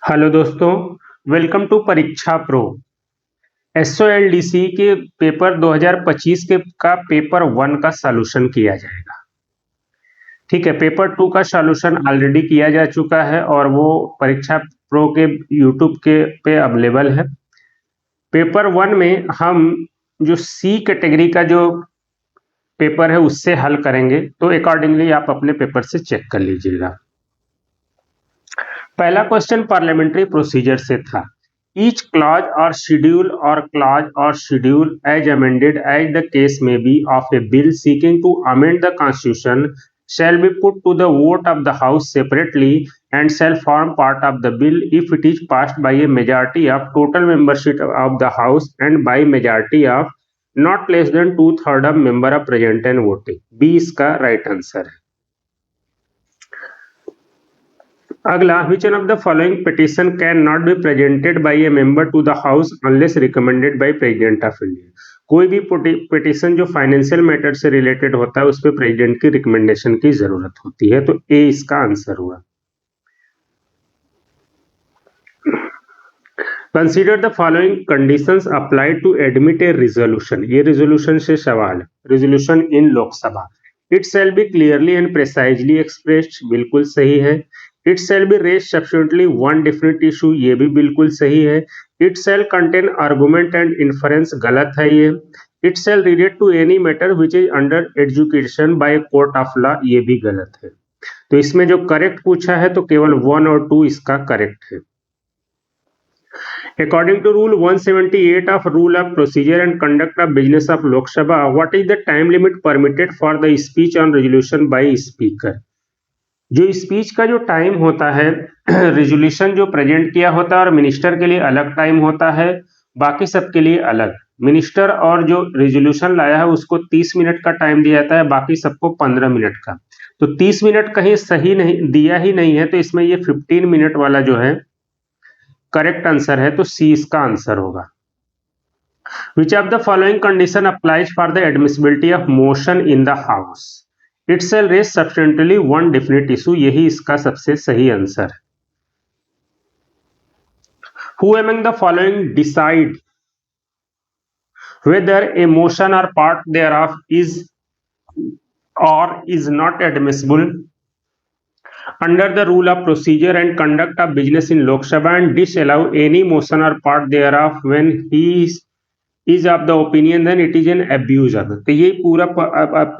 Hello दोस्तों, welcome to परीक्षा pro. एसओएलडीसी के पेपर 2025 का पेपर 1 का सॉल्यूशन किया जाएगा। ठीक है, पेपर 2 का सॉल्यूशन ऑलरेडी किया जा चुका है और वो परीक्षा प्रो के यूट्यूब पे अवेलेबल है। पेपर 1 में हम जो सी कैटेगरी का जो पेपर है उससे हल करेंगे, तो अकॉर्डिंगली आप अपने पेपर से चेक कर लीजिएगा। पहला क्वेश्चन पार्लियामेंट्री प्रोसीजर से था। Each clause or schedule as amended as the case may be of a bill seeking to amend the constitution shall be put to the vote of the house separately and shall form part of the bill if it is passed by a majority of total membership of the house and by majority of not less than 2/3 of member of present and voting। B इसका right answer है। अगला, which one of the following petition can not be presented by a member to the house unless recommended by president of India. कोई भी petition जो financial matter से related होता है उस पर प्रेसिडेंट की रिकमेंडेशन की जरूरत होती है, तो ए इसका आंसर हुआ। Consider the following conditions applied to admit a resolution. ये रिजोल्यूशन से सवाल है। Resolution in Lok Sabha, it shall be clearly and precisely expressed, बिल्कुल सही है। It shall be raise sufficiently one definite issue, ये भी बिल्कुल सही है। It shall contain argument and inference, गलत है ये। It shall relate to any matter which is under education by court of law, ये भी गलत है। तो इसमें जो करेक्ट पूछा है तो केवल 1 और 2 इसका करेक्ट है। According to Rule 178 of Rule of Procedure and Conduct of Business of Lok Sabha, what is the time limit permitted for the speech on resolution by speaker? जो स्पीच का जो टाइम होता है, रेजोल्यूशन जो present किया होता है और मिनिस्टर के लिए अलग टाइम होता है, बाकी सबके लिए अलग। मिनिस्टर और जो रेजोल्यूशन लाया है उसको 30 मिनट का टाइम दिया जाता है, बाकी सबको 15 मिनट का। तो 30 मिनट कहीं सही नहीं दिया ही नहीं है, तो इसमें ये 15 मिनट वाला जो है करेक्ट आंसर है, तो सी इसका आंसर होगा। Which of the following condition applies for the admissibility of motion in the house? It shall raise substantially one definite issue, यही इसका सबसे सही आंसर है। Who among the following decide whether a motion or part thereof is or is not admissible under the rule of procedure and conduct of business in Lok Sabha and disallow any motion or part thereof when he is of the opinion then it is an abuse of। तो ये पूरा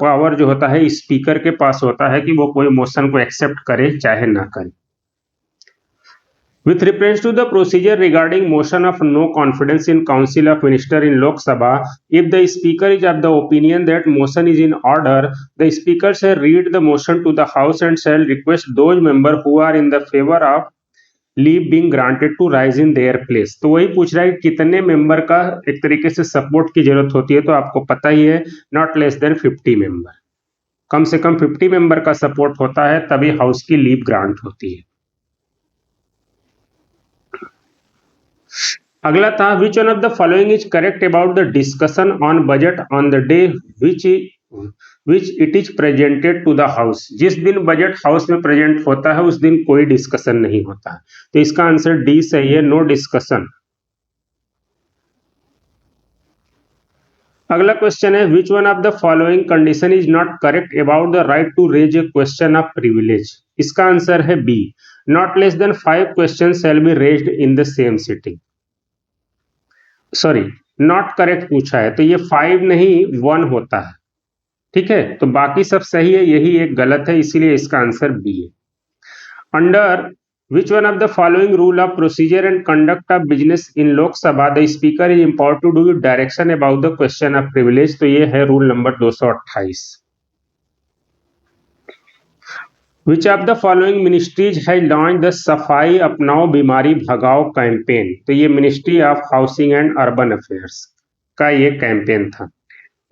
power जो होता है speaker के पास होता है कि वो कोई मोशन को एक्सेप्ट करे चाहे ना करे। With reference to the procedure regarding motion of no confidence in Council of Minister in Lok Sabha, if the Speaker is of the opinion that motion is in order, the Speaker shall read the motion to the House and shall request those members who are in the favor of leave being granted to rise in their place। तो वही पूछ रहा है कि कितने member का एक तरीके से सपोर्ट की जरूरत होती है, तो आपको पता ही है नॉट लेस देन 50 मेंबर। कम से कम 50 मेंबर का सपोर्ट होता है तभी हाउस की लीव ग्रांट होती है। अगला था, which one of the following is correct about the discussion on budget on the day which it is presented to the house. जिस दिन बजट हाउस में प्रेजेंट होता है उस दिन कोई डिस्कशन नहीं होता है, तो इसका आंसर डी सही है, नो डिस्कशन। अगला क्वेश्चन है, which one of the following condition is not correct about the right to raise a question of privilege. इसका आंसर है B, not less than 5 question shall be raised in the same sitting. Sorry, not correct पूछा है, तो ये 5 नहीं 1 होता है। ठीक है, तो बाकी सब सही है, यही एक गलत है, इसीलिए इसका आंसर बी है। Under which one of the following rule of procedure and conduct of business in Lok Sabha the speaker is empowered to do direction about the question of privilege, तो ये है rule number 228। Which of the following ministries has launched the सफाई अपनाओ बीमारी भगाओ campaign? तो ये ministry of housing and urban affairs का ये कैंपेन था।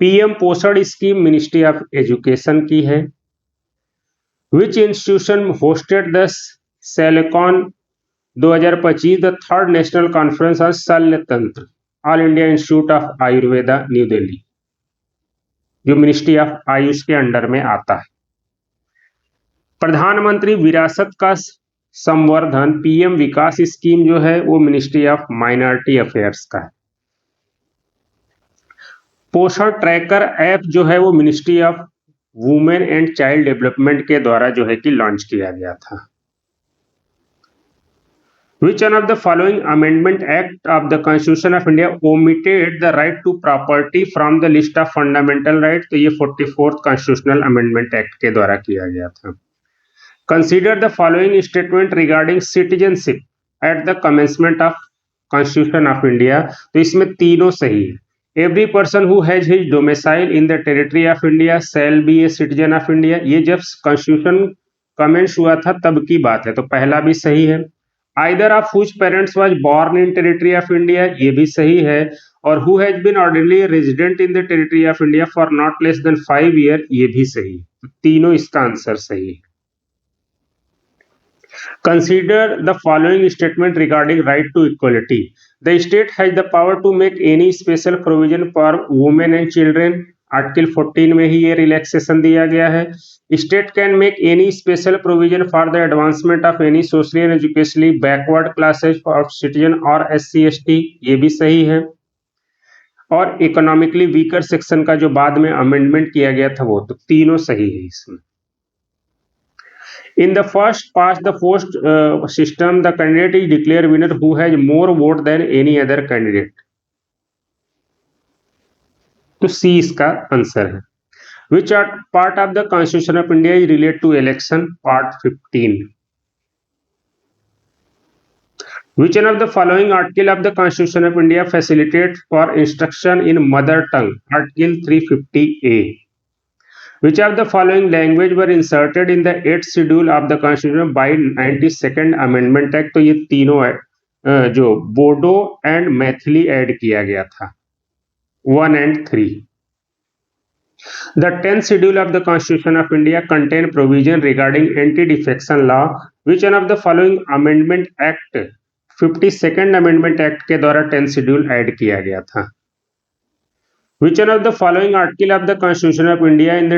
पीएम पोषण स्कीम मिनिस्ट्री ऑफ एजुकेशन की है। Which institution hosted the सेलेकॉन 2025 the third national conference on शल्य तंत्र? All India institute of Ayurveda new Delhi, जो मिनिस्ट्री ऑफ आयुष के अंडर में आता है। प्रधानमंत्री विरासत का संवर्धन पीएम विकास स्कीम जो है वो मिनिस्ट्री ऑफ माइनॉरिटी अफेयर्स का है। पोषण ट्रैकर ऐप जो है वो ministry of women and child development के द्वारा जो है कि लॉन्च किया गया था। Which one of the following Amendment Act of the Constitution of India omitted the right to property from the list of fundamental rights? तो ये 44th Constitutional Amendment Act के द्वारा किया गया था। Consider the following statement regarding citizenship at the commencement of Constitution of India. तो इसमें तीनों सही है। Every person who has his domicile in the territory of India shall be a citizen of India. ये जब Constitution कमेंस हुआ था तब की बात है, तो पहला भी सही है। Either of whose parents was born in territory of India, ये भी सही है। और who has been ordinarily resident in the territory of India for not less than 5 years, ये भी सही है। तो तीनों इसका आंसर सही है। Consider the following statement regarding right to equality. The state has the power to make any special provision for women and children. Article 14 में ही ये रिलैक्सेशन दिया गया है। State can make any special provision for the advancement of any socially and educationally backward classes of citizen और SC/ST, ये भी सही है। और इकोनॉमिकली वीकर सेक्शन का जो बाद में अमेंडमेंट किया गया था वो, तो तीनों सही है इसमें। In the first past the post system, the candidate is declared winner who has more vote than any other candidate. तो सी इसका आंसर है। Which part of the Constitution of India is related to election? Part 15. Which one of the following article of the Constitution of India facilitates for instruction in mother tongue? Article 350A. Which of the following language were inserted in the 8th schedule of the Constitution by 92nd Amendment Act? तो ये तीनों जो Bodo and Maithili add किया गया था, 1 and 3. The 10th schedule of the Constitution of India contain provision regarding anti-defection law. Which one of the following Amendment Act 52nd Amendment Act के द्वारा 10th schedule add किया गया था? Which one of the following article of the Constitution of India in the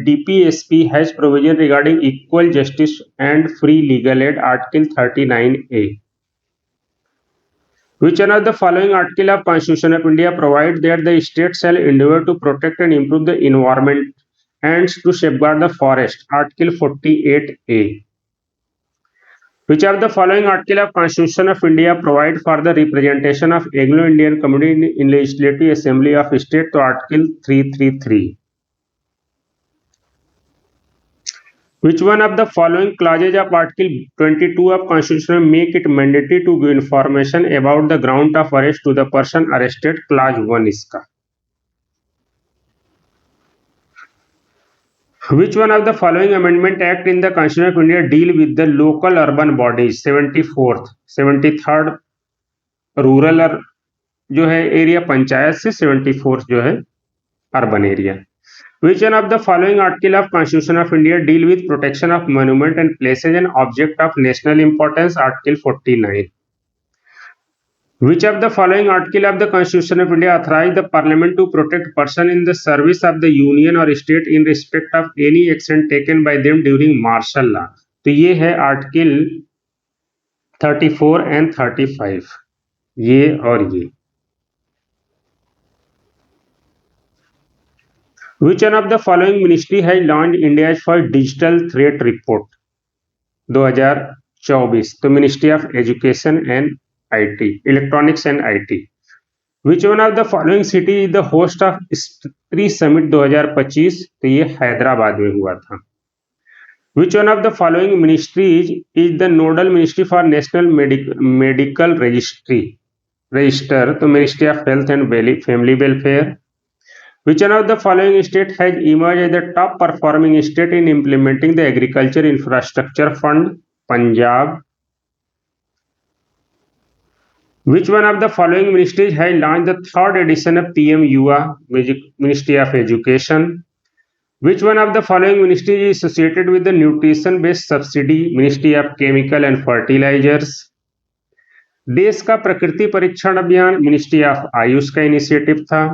DPSP has provision regarding equal justice and free legal aid? Article 39A. Which one of the following article of Constitution of India provides that the state shall endeavor to protect and improve the environment and to safeguard the forest? Article 48A. Which of the following article of Constitution of India provide for the representation of Anglo-Indian community in Legislative Assembly of State? तो Article 333. Which one of the following clauses of Article 22 of Constitution make it mandatory to give information about the ground of arrest to the person arrested? Clause 1 इसका। Which one of the following Amendment Act in the Constitution of India deal with the local urban bodies? 74th, 73rd rural जो है area panchayat से, 74th जो है urban area. Which one of the following article of Constitution of India deal with protection of monument and places and object of national importance? Article 49. Which of the following article of the Constitution of India authorize the Parliament to protect person in the service of the Union or state in respect of any action taken by them during martial law? तो ये है article 34 and 35, ये और ये। Which one of the following ministry has launched India's first digital threat report 2024? तो ministry of education and IT, electronics and IT. Which one of the following city is the host of स्त्री summit 2025? तो ये हैदराबाद में हुआ था। Which one of the following ministries is the nodal ministry for national medical register? तो ministry of health and family welfare. Which one of the following state has emerged as the top performing state in implementing the agriculture infrastructure fund? Punjab. Which one of the following ministries has launched the 3rd edition of PM YUVA? Ministry of Education. Which one of the following ministries is associated with the nutrition based subsidy? Ministry of Chemical and Fertilizers. देश का प्रकृति परीक्षण अभियान ministry of Ayush का initiative था।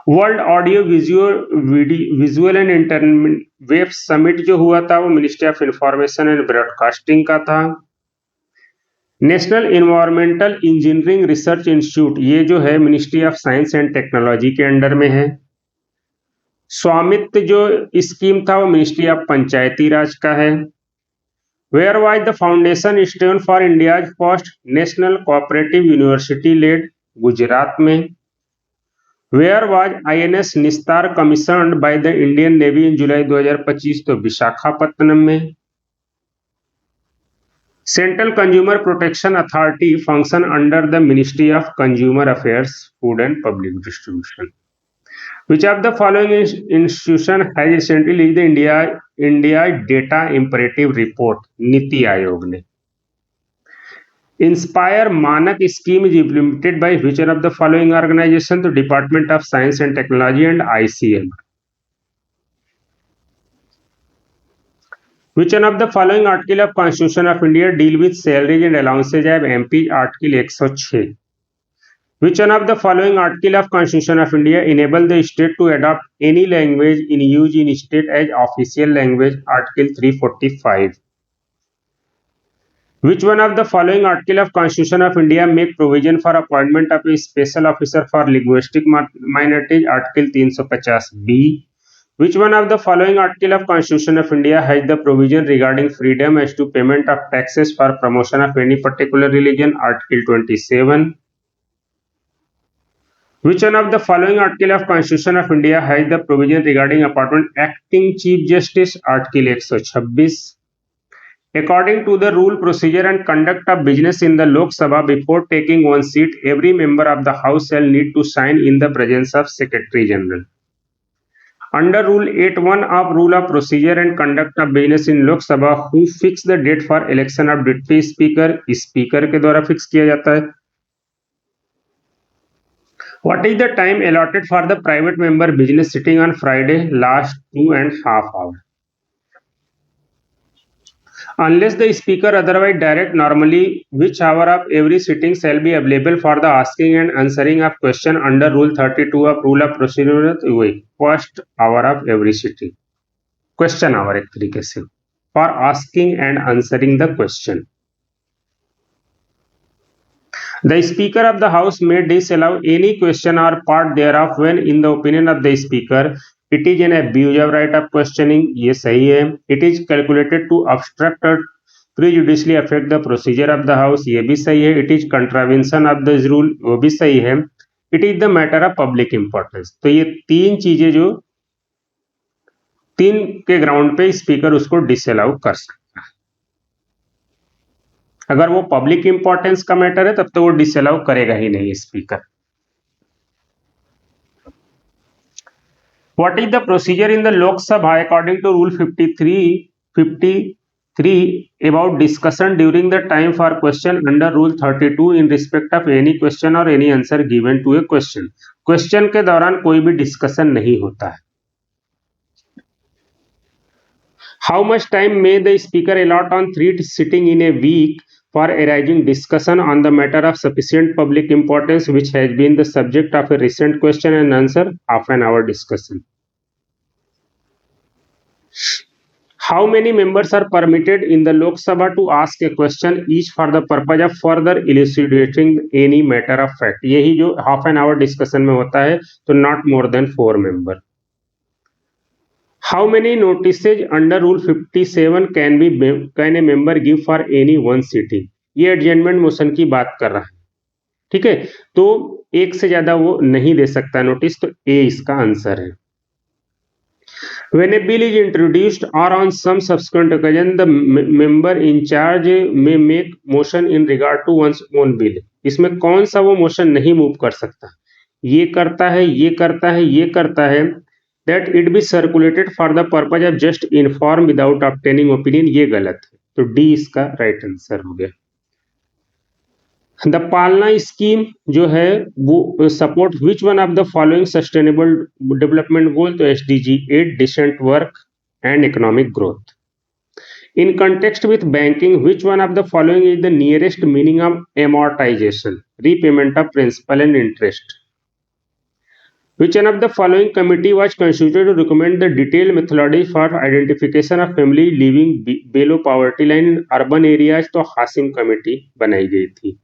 World audio visual and interweave summit जो हुआ था वो ministry of information and broadcasting का था। National environmental engineering research institute ये जो है ministry of science and technology के अंडर में है। स्वामित्व जो स्कीम था वो मिनिस्ट्री ऑफ पंचायती राज का है। Where was the foundation stone for India first national cooperative university laid, Gujarat में। Where was INS Nistar commissioned by the Indian navy in July 2025, तो विशाखापत्तनम में। Central consumer protection authority function under the ministry of consumer affairs, food and public distribution. Which of the following institution has recently released the India Data Imperative Report, NITI Aayog ने। Inspire मानक scheme is implemented by which one of the following organization, तो department of science and technology and ICM। Which one of the following article of Constitution of India deal with salaries and allowances of MP, article 106। Which one of the following article of Constitution of India enable the state to adopt any language in use in state as official language, article 345। Which one of the following article of Constitution of India make provision for appointment of a special officer for linguistic minorities, article 350B। Which one of the following article of Constitution of India has the provision regarding freedom as to payment of taxes for promotion of any particular religion, article 27। Which one of the following article of Constitution of India has the provision regarding appointment acting Chief Justice, article 126। According to the rule, procedure and conduct of business in the Lok Sabha, before taking one seat, every member of the House shall need to sign in the presence of Secretary General। Under Rule 8(1) of Rule of Procedure and Conduct of Business in Lok Sabha, who fix the date for election of Deputy Speaker, speaker के द्वारा fix किया जाता है। What is the time allotted for the private member business sitting on Friday, last 2.5 hours? Unless the speaker otherwise direct, normally which hour of every sitting shall be available for the asking and answering of question under Rule 32 of Rule of Procedure? First hour of every sitting, question hour एक तरीके से, for asking and answering the question। The Speaker of the House may disallow any question or part thereof when, in the opinion of the Speaker, it is an abuse of right of questioning, ये सही है। It is calculated to obstruct or prejudicially affect the procedure of the House, ये भी सही है। It is contravention of this rule, वो भी सही है। It is the matter of public importance। तो ये तीन चीजें जो तीन के ग्राउंड पे स्पीकर उसको डिसअलाउ कर सकता है। अगर वो पब्लिक इंपॉर्टेंस का मैटर है तब तो वो डिसअलाउ करेगा ही नहीं speaker. What is the procedure in the Lok Sabha according to Rule 53 about discussion during the time for question under Rule 32 in respect of any question or any answer given to a question? Question के दौरान कोई भी discussion नहीं होता है। How much time may the speaker allot on 3 sitting in a week for arising discussion on the matter of sufficient public importance which has been the subject of a recent question and answer, half an hour discussion? How many members are permitted in the Lok Sabha to ask a question each for the purpose of further elucidating any matter of fact? यही जो half an hour discussion में होता है, तो not more than 4 members। How many notices under Rule 57 can a member give for any one sitting? ये adjournment motion की बात कर रहा है, ठीक है। तो एक से ज्यादा वो नहीं दे सकता नोटिस, तो ए इसका आंसर है। When a bill is introduced or on some subsequent occasion, the member in charge may make motion in regard to one's own bill। इसमें कौन सा वो मोशन नहीं मूव कर सकता? ये करता है, ये करता है, ये करता है। That it be circulated for the purpose of just inform without obtaining opinion, ये गलत है, तो डी इसका राइट आंसर हो गया। द पालना स्कीम जो है वो support which one of the following sustainable development goal, तो SDG 8 decent work and economic growth. In context with banking which one of the following is the nearest meaning of amortisation, repayment of principal and interest. Which one of the following committee was constituted to recommend the detailed methodology for identification of family living below poverty line in urban areas? तो Hashim committee बनाई गई थी।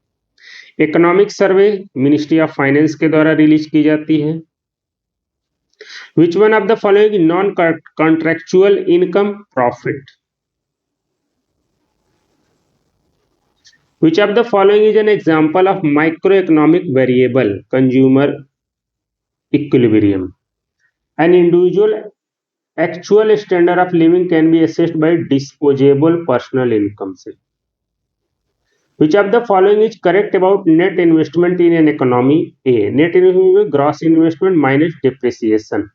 Economic survey ministry of finance के द्वारा release की जाती है। Which one of the following non-contractual income? Profit. Which of the following is an example of microeconomic variable? Consumer equilibrium. An individual actual standard of living can be assessed by disposable personal income से। Which of the following is correct about net investment in an economy? A. Net investment gross investment minus depreciation.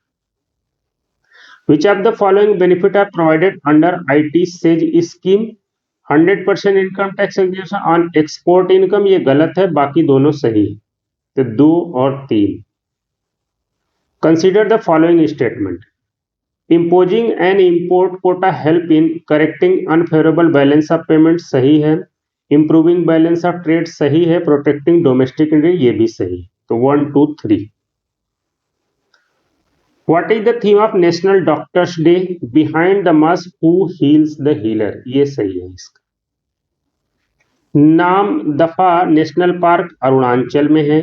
Which of the following benefit are provided under IT SAGE scheme? 100% income tax exemption on export income, ये गलत है, बाकी दोनों सही है, तो 2 और 3। Consider the following statement. Imposing an import quota help in correcting unfavourable balance of payment, सही है। इंप्रूविंग बैलेंस ऑफ ट्रेड, सही है। प्रोटेक्टिंग डोमेस्टिक इंडस्ट्री, ये भी सही। तो 1 2 3। What is the theme of National Doctors Day? Behind the mask who heals the healer, ये सही है इसका। नाम दफा नेशनल पार्क अरुणाचल में है।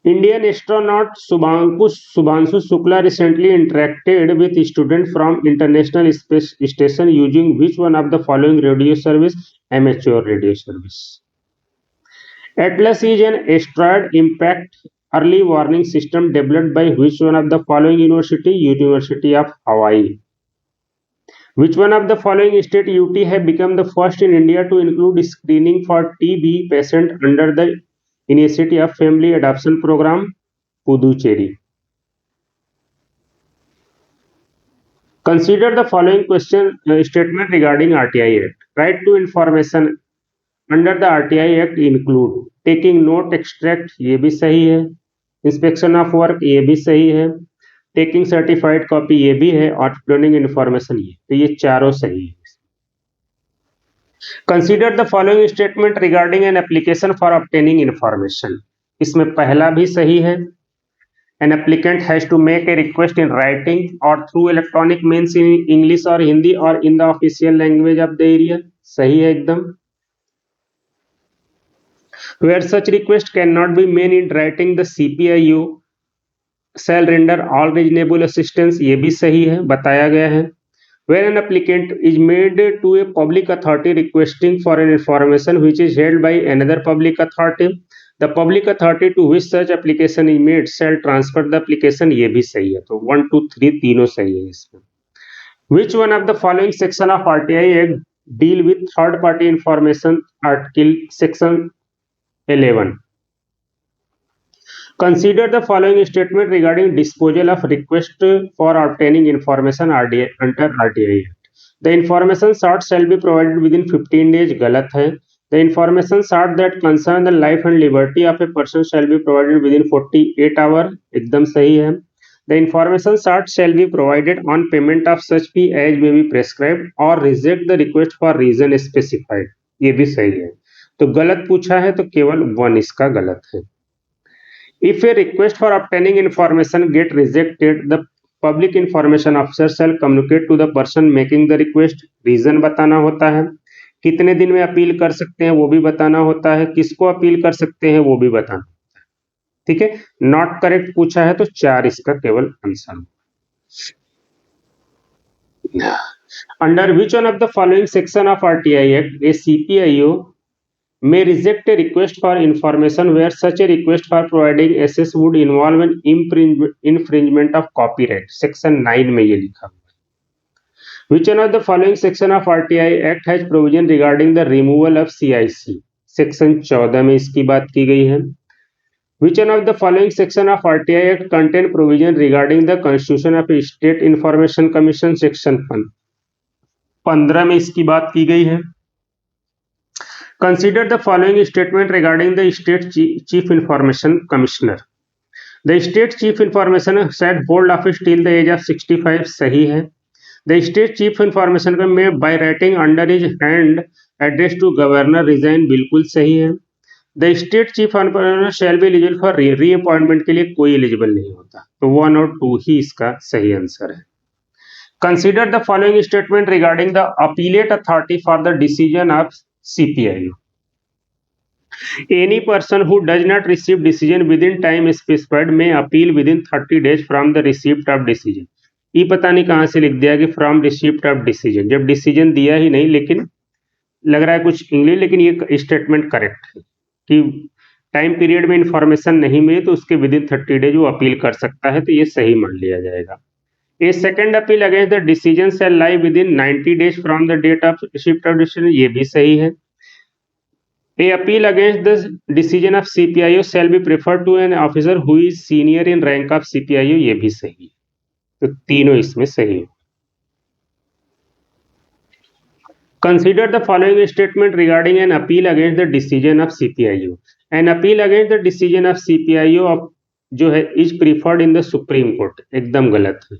Indian astronaut Shubhanshu Shukla recently interacted with student from international space station using which one of the following radio service? Amateur radio service. Atlas is an asteroid impact early warning system developed by which one of the following university? University of Hawaii. Which one of the following state UT have become the first in India to include screening for TB patient under the initiative of family adoption program? Puducherry. Consider the following question statement regarding RTI Act. Right to information under the RTI Act include taking note extract, ये भी सही है। Inspection of work, ये भी सही है। Taking certified copy, ये भी है। और अपलोडिंग इन्फॉर्मेशन, ये, तो ये चारों सही है। Consider the following statement regarding an application for obtaining information, इसमें पहला भी सही है। An applicant has to make a request in writing और through electronic means in English और हिंदी और in the official language of the area, सही है एकदम। Where such request cannot be made in writing, the CPIO shall render all reasonable assistance, ये भी सही है, बताया गया है। Where an applicant is made to a public authority requesting for an information which is held by another public authority, the public authority to which such application is made shall transfer the application, ये भी सही है। तो 1 2 3 तीनों सही है इसमें। Which one of the following section of RTI Act deal with third party information? Article section 11. Consider the following statement regarding disposal of request for obtaining information under RTI Act. The information sought shall be provided within 15 days, गलत है। The information sought that concern the life and liberty of a person shall be provided within 48 hours, एकदम सही है। The information sought shall be provided on payment of such fee as may be prescribed or reject the request for reason specified, ये भी सही है। तो गलत पूछा है तो केवल 1 इसका गलत है। If a request for obtaining information get rejected, the public information officer shall communicate to the person making the request, reason बताना होता है। कितने दिन में अपील कर सकते हैं वो भी बताना होता है। किसको अपील कर सकते हैं वो भी बताना होता है। ठीक है, नॉट करेक्ट पूछा है तो 4 इसका केवल answer. Under which one of the following section of RTI act A CPIO may reject a request for information where such a request for providing access would involve an infringement of copyright, section 9 में ये लिखा हुआ है। Which one of the following section of RTI Act has provision regarding the removal of CIC? section 14 में इसकी बात की गई है। Which one of the following section of RTI Act contain provision regarding the constitution of State Information Commission? section 15 में इसकी बात की गई है। Consider the following statement regarding the State Chief Information Commissioner. The State Chief Information shall hold office till the age of 65, सही है। The State Chief Information may by writing under his hand address to Governor resign, बिल्कुल सही है। The state chief honour shall be eligible for reappointment के लिए कोई eligible नहीं होता, तो 1 और 2 ही इसका सही आंसर है। Consider the following statement regarding the appellate authority for the decision of CPIO. Any person who does not receive decision within time specified may appeal within 30 days from the receipt of decision. ये पता नहीं कहाँ से लिख दिया कि from receipt of decision, जब decision दिया ही नहीं, लेकिन लग रहा है कुछ इंग्लिश, लेकिन ये स्टेटमेंट करेक्ट है कि टाइम पीरियड में इंफॉर्मेशन नहीं मिली तो उसके विद इन 30 डेज वो अपील कर सकता है, तो ये सही मान लिया जाएगा। A second appeal against the decision shall lie within 90 days from the date of receipt of decision, ये भी सही है। A appeal against the decision of CPIO shall be preferred to an officer who is senior in rank of CPIO, ये भी सही है, तो तीनों इसमें सही है। Consider the following statement regarding an appeal against the decision of CPIO. An appeal against the decision of CPIO of जो है is preferred in the Supreme Court, एकदम गलत है।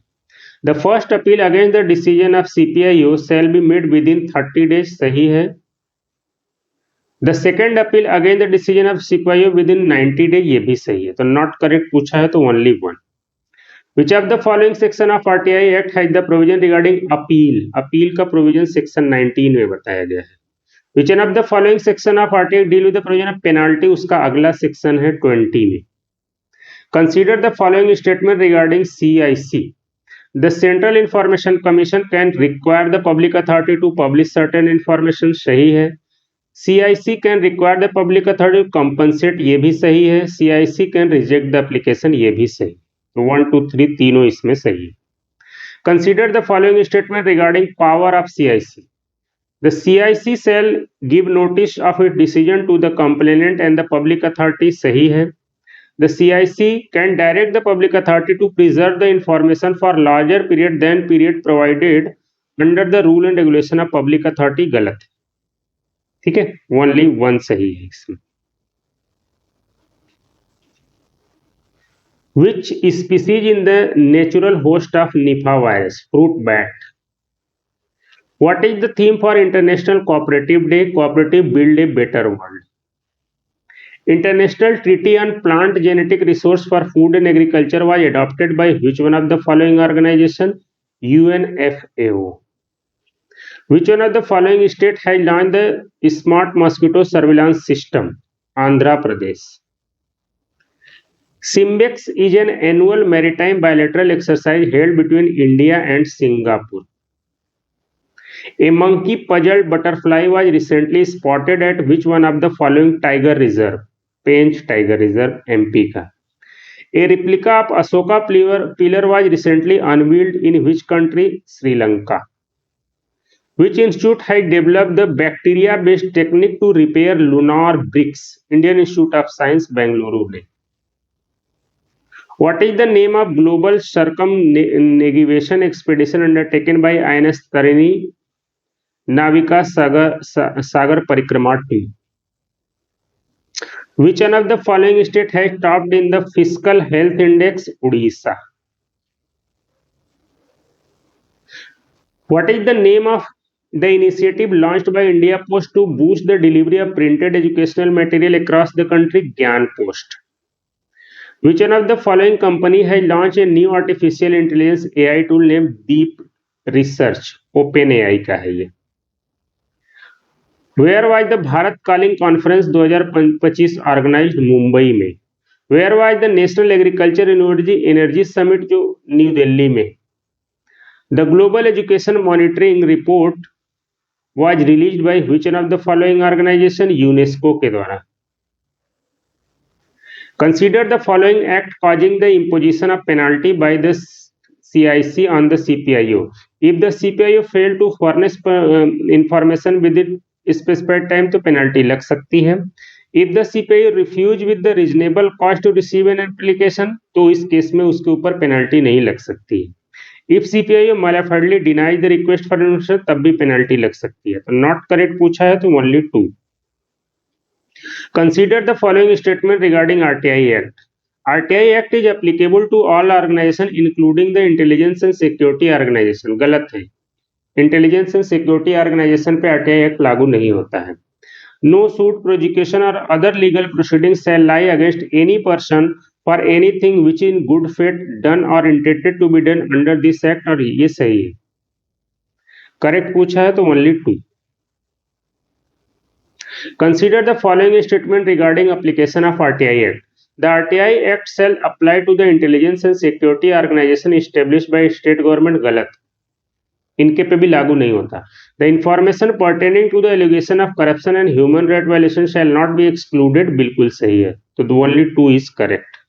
The first appeal against the decision of CPIO shall be made within 30 days, सही है। The second appeal against the decision of CPIO within 90 days, ये भी सही है, तो नॉट करेक्ट पूछा है तो only 1। Which of the following section of RTI Act has the provision regarding appeal? Appeal का प्रोविजन सेक्शन 19 में बताया गया है। Which one of the following section of RTI deal with the provision of penalty? उसका अगला section है 20 में। Consider the following statement regarding CIC. The Central Information Commission can require the public authority to publish certain information, सही है। CIC can require the public authority to compensate, ये भी सही है। CIC can reject the application, ये भी सही। तो 1, 2, 3 तीनों इसमें सही है। Consider the following statement regarding power of CIC. The CIC shall give notice of its decision to the complainant and the public authority, सही है। The CIC can direct the public authority to preserve the information for larger period than period provided under the rule and regulation of public authority, गलत है। ठीक है, only 1 सही है इसमें। Which species in the natural host of Nipah virus? Fruit bat. What is the theme for International Cooperative Day? Cooperative build a better world. International Treaty on Plant Genetic Resource for Food and Agriculture was adopted by which one of the following organization? UNFAO. Which one of the following state has launched the smart mosquito surveillance system? Andhra Pradesh. Simbex is an annual maritime bilateral exercise held between India and Singapore. A monkey puzzled butterfly was recently spotted at which one of the following tiger reserve? Pench Tiger Reserve, MP का। A replica of Ashoka pillar was recently unveiled in which country? Sri Lanka. Which institute has developed the bacteria-based technique to repair lunar bricks? Indian Institute of Science, Bengaluru ने। What is the name of global circumnavigation expedition undertaken by INS Tarini Navika Sagar Parikrama team? Which one of the following state has topped in the fiscal health index? Odisha. What is the name of the initiative launched by India Post to boost the delivery of printed educational material across the country? Gyan Post. Which one of the following company has launched a new artificial intelligence AI tool named Deep Research? OpenAI का है ये। Where was the Bharat Calling Conference 2025 organized? Mumbai में। Where was the National Agriculture Energy Summit जो new Delhi में। The Global Education Monitoring Report was released by which one of the following organization? UNESCO के द्वारा। Consider the following act causing the imposition of penalty by the CIC on the CPIO. If the CPIO failed to furnish information within specified time, तो penalty लग सकती है। If the CPIO refuse with the reasonable cost to receive an application, तो इस case में उसके ऊपर penalty नहीं लग सकती है। If CPIO malafidly denies the request for information, तब भी penalty लग सकती है। तो not correct पूछा है तो only 2। Consider the following statement regarding RTI Act. RTI Act is applicable to all organizations including the Intelligence and Security Organization. गलत है। Intelligence and Security Organization पे RTI Act लागू नहीं होता है। नो सूट प्रोजिक्यूशन और other legal proceedings shall lie against any person for anything which in good faith done और intended to be done under this act, और ये सही है। करेक्ट पूछा है तो only 2। Consider the following statement regarding application of RTI Act. The RTI Act shall apply to the intelligence and security organization established by state government। गलत, इनके पे भी लागू नहीं होता। The information pertaining to the allegation of corruption and human right violation shall not be excluded। बिल्कुल सही है, तो only 2 is correct।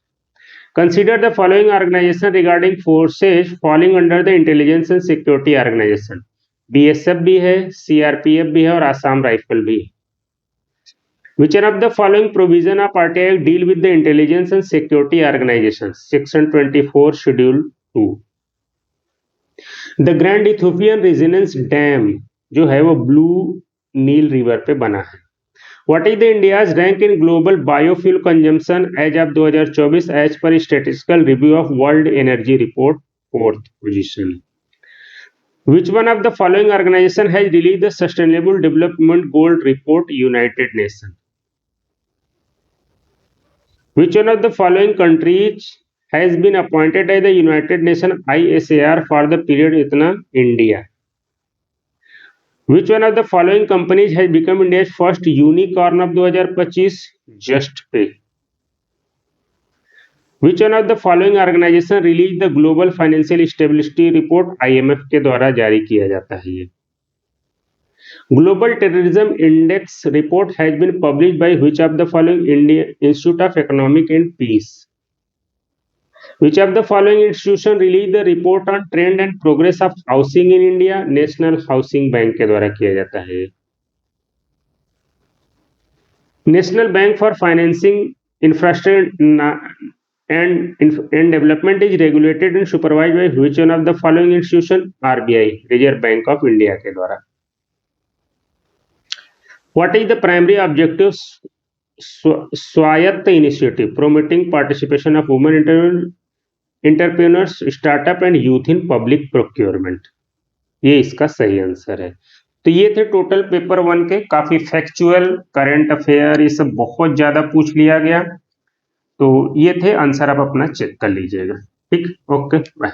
Consider the following organization regarding forces falling under the intelligence and security organization। BSF भी है, CRPF भी है और Assam rifle भी है। Which one of the following provision of RTI Act deal with the intelligence and security organizations? Section 24 Schedule 2। The Grand Ethiopian Resonance Dam जो है वो ब्लू नील रिवर पे बना है। What is the India's rank in global biofuel consumption as of 2024 as per statistical review of World Energy Report? 4th position। Which one of the following organization has released the Sustainable Development Goal Report? United Nations। Which one of the following countries has been appointed by the United Nations ISAR for the period इतना? India। Which one of the following companies has become India's first unicorn of 2025? JustPay। Which one of the following organization released the Global Financial Stability Report? IMF के द्वारा जारी किया जाता है ये। Global Terrorism Index report has been published by which of the following? Indian Institute of Economic and Peace। Which of the following institution released the report on trend and progress of housing in India? National Housing Bank के द्वारा किया जाता है। National Bank for Financing Infrastructure and Development is regulated and supervised by which one of the following institution? RBI Reserve Bank of India के द्वारा। What is the primary objective स्वायत्त initiative promoting participation of women entrepreneurs, startup and youth in public procurement? ये इसका सही answer है। तो ये थे टोटल पेपर 1 के, काफी फैक्चुअल, करंट अफेयर, ये सब बहुत ज्यादा पूछ लिया गया। तो ये थे आंसर, आप अपना चेक कर लीजिएगा। ठीक, ओके, बाय।